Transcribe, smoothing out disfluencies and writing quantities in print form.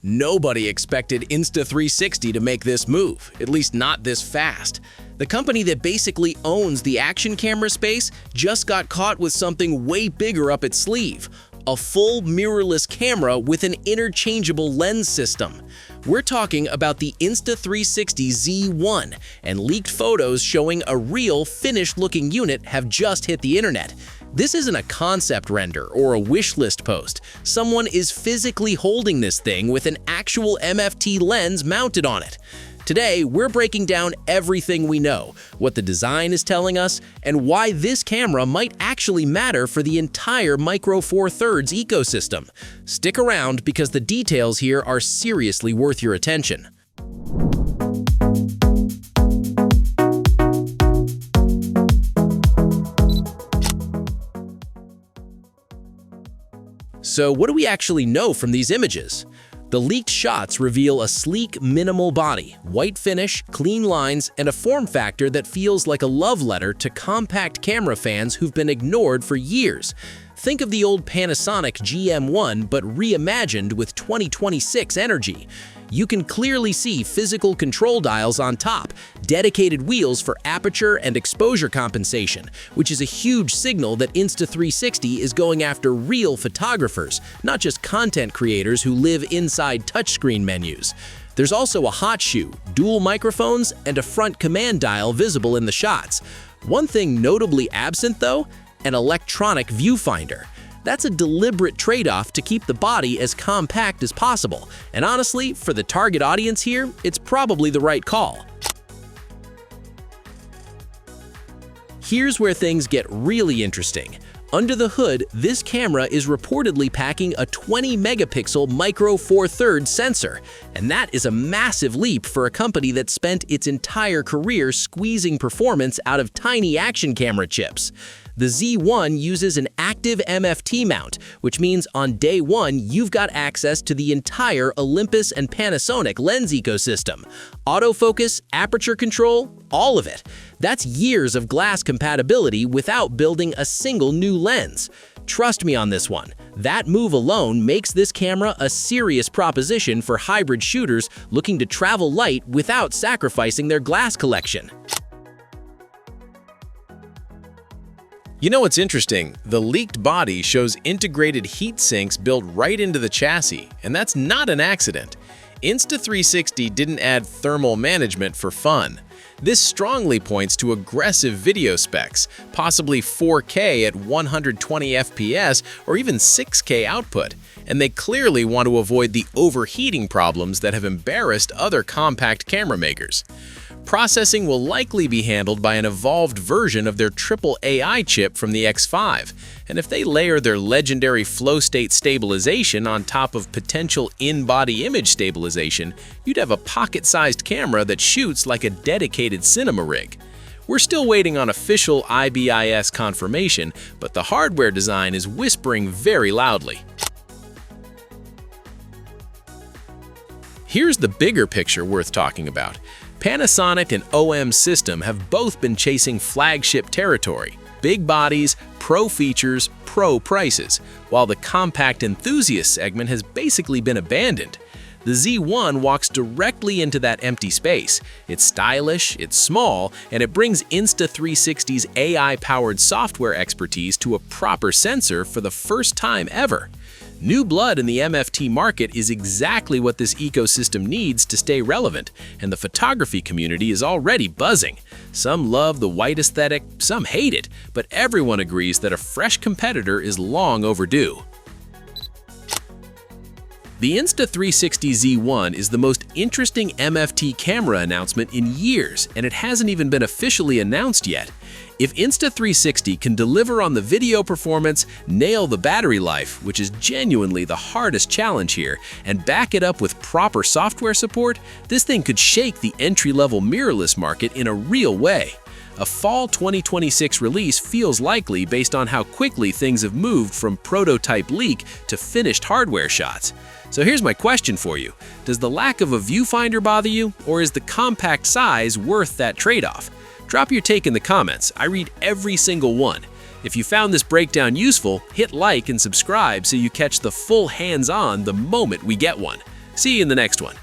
Nobody expected Insta360 to make this move, at least not this fast. The company that basically owns the action camera space just got caught with something way bigger up its sleeve: a full mirrorless camera with an interchangeable lens system. We're talking about the Insta360 Z1, and leaked photos showing a real, finished-looking unit have just hit the internet. This isn't a concept render or a wish list post. Someone is physically holding this thing with an actual MFT lens mounted on it. Today, we're breaking down everything we know, what the design is telling us, and why this camera might actually matter for the entire Micro Four Thirds ecosystem. Stick around because the details here are seriously worth your attention. So what do we actually know from these images? The leaked shots reveal a sleek, minimal body, white finish, clean lines, and a form factor that feels like a love letter to compact camera fans who've been ignored for years. Think of the old Panasonic GM1 but reimagined with 2026 energy. You can clearly see physical control dials on top, dedicated wheels for aperture and exposure compensation, which is a huge signal that Insta360 is going after real photographers, not just content creators who live inside touchscreen menus. There's also a hot shoe, dual microphones, and a front command dial visible in the shots. One thing notably absent, though: an electronic viewfinder. That's a deliberate trade-off to keep the body as compact as possible, and honestly, for the target audience here, it's probably the right call. Here's where things get really interesting. Under the hood, this camera is reportedly packing a 20-megapixel Micro Four Thirds sensor, and that is a massive leap for a company that spent its entire career squeezing performance out of tiny action camera chips. The Z1 uses an active MFT mount, which means on day one, you've got access to the entire Olympus and Panasonic lens ecosystem. Autofocus, aperture control, all of it. That's years of glass compatibility without building a single new lens. Trust me on this one. That move alone makes this camera a serious proposition for hybrid shooters looking to travel light without sacrificing their glass collection. You know what's interesting? The leaked body shows integrated heat sinks built right into the chassis, and that's not an accident. Insta360 didn't add thermal management for fun. This strongly points to aggressive video specs, possibly 4K at 120 FPS or even 6K output, and they clearly want to avoid the overheating problems that have embarrassed other compact camera makers. Processing will likely be handled by an evolved version of their triple AI chip from the X5, and if they layer their legendary flow state stabilization on top of potential in-body image stabilization, you'd have a pocket-sized camera that shoots like a dedicated cinema rig. We're still waiting on official IBIS confirmation, but the hardware design is whispering very loudly. Here's the bigger picture worth talking about. Panasonic and OM System have both been chasing flagship territory: big bodies, pro features, pro prices, while the compact enthusiast segment has basically been abandoned. The Z1 walks directly into that empty space. It's stylish, it's small, and it brings Insta360's AI-powered software expertise to a proper sensor for the first time ever. New blood in the MFT market is exactly what this ecosystem needs to stay relevant, and the photography community is already buzzing. Some love the white aesthetic, some hate it, but everyone agrees that a fresh competitor is long overdue. The Insta360 Z1 is the most interesting MFT camera announcement in years, and it hasn't even been officially announced yet. If Insta360 can deliver on the video performance, nail the battery life, which is genuinely the hardest challenge here, and back it up with proper software support, this thing could shake the entry-level mirrorless market in a real way. A fall 2026 release feels likely based on how quickly things have moved from prototype leak to finished hardware shots. So here's my question for you. Does the lack of a viewfinder bother you, or is the compact size worth that trade-off? Drop your take in the comments. I read every single one. If you found this breakdown useful, hit like and subscribe so you catch the full hands-on the moment we get one. See you in the next one.